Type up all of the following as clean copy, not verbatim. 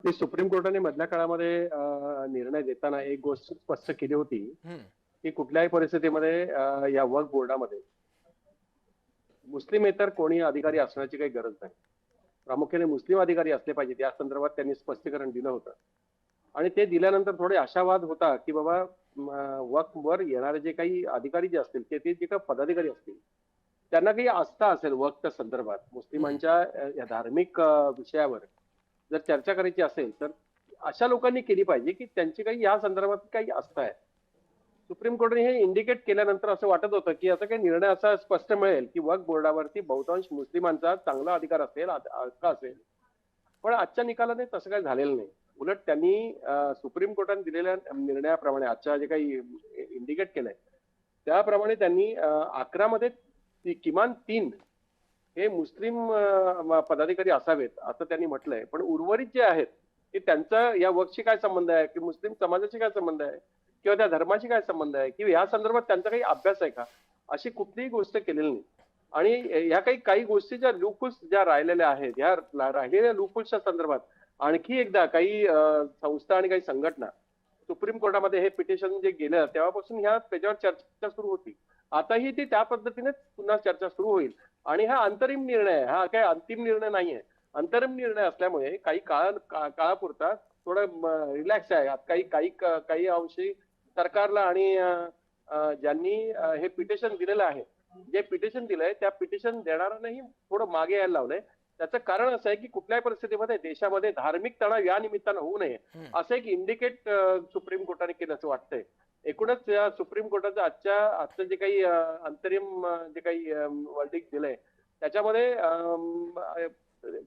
की सुप्रीम कोर्टाने मधल्या काळामध्ये निर्णय देताना एक गोष्ट स्पष्ट केली होती हं. की कुठल्याही परिस्थितीमध्ये या वक्फ बोर्डामध्ये मुस्लिमेतर कोणी अधिकारी असण्याची काही गरज नाही. प्रामुख्याने मुस्लिम अधिकारी असले पाहिजेत या संदर्भात त्यांनी स्पष्टीकरण दिलं होतं. आणि ते दिल्यानंतर थोडे आशावाद होता की बाबा वक्फवर येणारे जे काही अधिकारी जे असतील ते जे काही पदाधिकारी असतील त्यांना काही आस्था असेल वक्फच्या संदर्भात हं. मुस्लिमांच्या या धार्मिक विषयावर जर चर्चा करायची असेल तर अशा लोकांनी केली पाहिजे की त्यांची काही या संदर्भात काही आस्था आहे. सुप्रीम कोर्टाने हे इंडिकेट केल्यानंतर असं वाटत होतं की आता काही निर्णय असा स्पष्ट मिळेल की वक्फ बोर्डावरती बहुतांश मुस्लिमांचा चांगला अधिकार असेल, हक्क असेल. पण आजच्या निकालाने तसं काही झालेलं नाही. उलट त्यांनी सुप्रीम कोर्टाने दिलेल्या निर्णयाप्रमाणे आजच्या जे काही इंडिकेट केलंय त्याप्रमाणे त्यांनी 11 मध्ये किमान 3 हे मुस्लिम पदाधिकारी असावेत असं त्यांनी म्हटलंय. पण उर्वरित जे आहेत की त्यांचा या वक्फशी काय संबंध आहे की मुस्लिम समाजाशी काय संबंध आहे किंवा त्या धर्माशी काय संबंध आहे किंवा या संदर्भात त्यांचा काही अभ्यास आहे का अशी कुठलीही गोष्ट केलेली नाही. आणि ह्या काही काही गोष्टी ज्या लूपहोल्स ज्या राहिलेल्या आहेत ह्या राहिलेल्या लूपहोल्सच्या संदर्भात आणखी एकदा काही संस्था आणि काही संघटना सुप्रीम कोर्टामध्ये हे पिटिशन जे गेलं तेव्हापासून ह्या त्याच्यावर चर्चा सुरू होती. आताही ती त्या पद्धतीने पुन्हा चर्चा सुरू होईल. आणि हा अंतरिम निर्णय आहे, हा काही अंतिम निर्णय नाहीये. अंतरिम निर्णय असल्यामुळे काही काळापुरता थोडं रिलॅक्स आहे. काही काही काही अंशी सरकारला आणि ज्यांनी हे पिटिशन दिलेलं आहे, जे पिटिशन दिलंय त्या पिटिशन देणाऱ्यांनाही थोडं मागे यायला लावलंय. त्याचं कारण असं आहे की कुठल्याही परिस्थितीमध्ये देशामध्ये धार्मिक तणाव या निमित्तानं होऊ नये हं. असं एक इंडिकेट सुप्रीम कोर्टाने केलं असं वाटतंय. एकूणच सुप्रीम कोर्टाचं आजचं जे काही अंतरिम जे काही वर्डिक्ट दिलंय त्याच्यामध्ये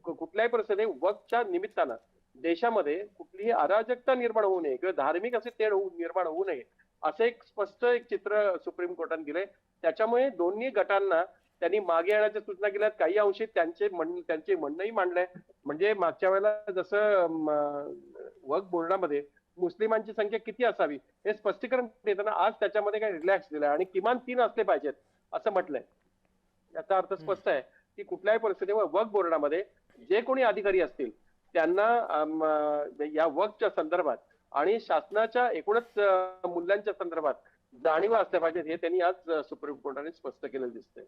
कुठल्याही परिस्थितीत वक्फच्या निमित्तानं देशामध्ये कुठलीही अराजकता निर्माण होऊ नये किंवा धार्मिक असे तेढ निर्माण होऊ नये असं एक स्पष्ट एक चित्र सुप्रीम कोर्टाने दिलंय. त्याच्यामुळे दोन्ही गटांना त्यांनी मागे येण्याच्या सूचना केल्यात. काही अंशी त्यांचे म्हणणंही मांडलंय. म्हणजे मागच्या वेळेला जसं वक्फ बोर्डामध्ये मुस्लिमांची संख्या किती असावी हे स्पष्टीकरण देताना आज त्याच्यामध्ये काही रिलॅक्स दिलाय आणि किमान 3 असले पाहिजेत असं म्हटलंय. याचा अर्थ हं. स्पष्ट आहे की कुठल्याही परिस्थितीवर वक्फ बोर्डामध्ये जे कोणी अधिकारी असतील त्यांना या वक्फच्या संदर्भात आणि शासनाच्या एकूणच मूल्यांच्या संदर्भात जाणीव असल्या पाहिजेत हे त्यांनी आज सुप्रीम कोर्टाने स्पष्ट केलेलं दिसतंय.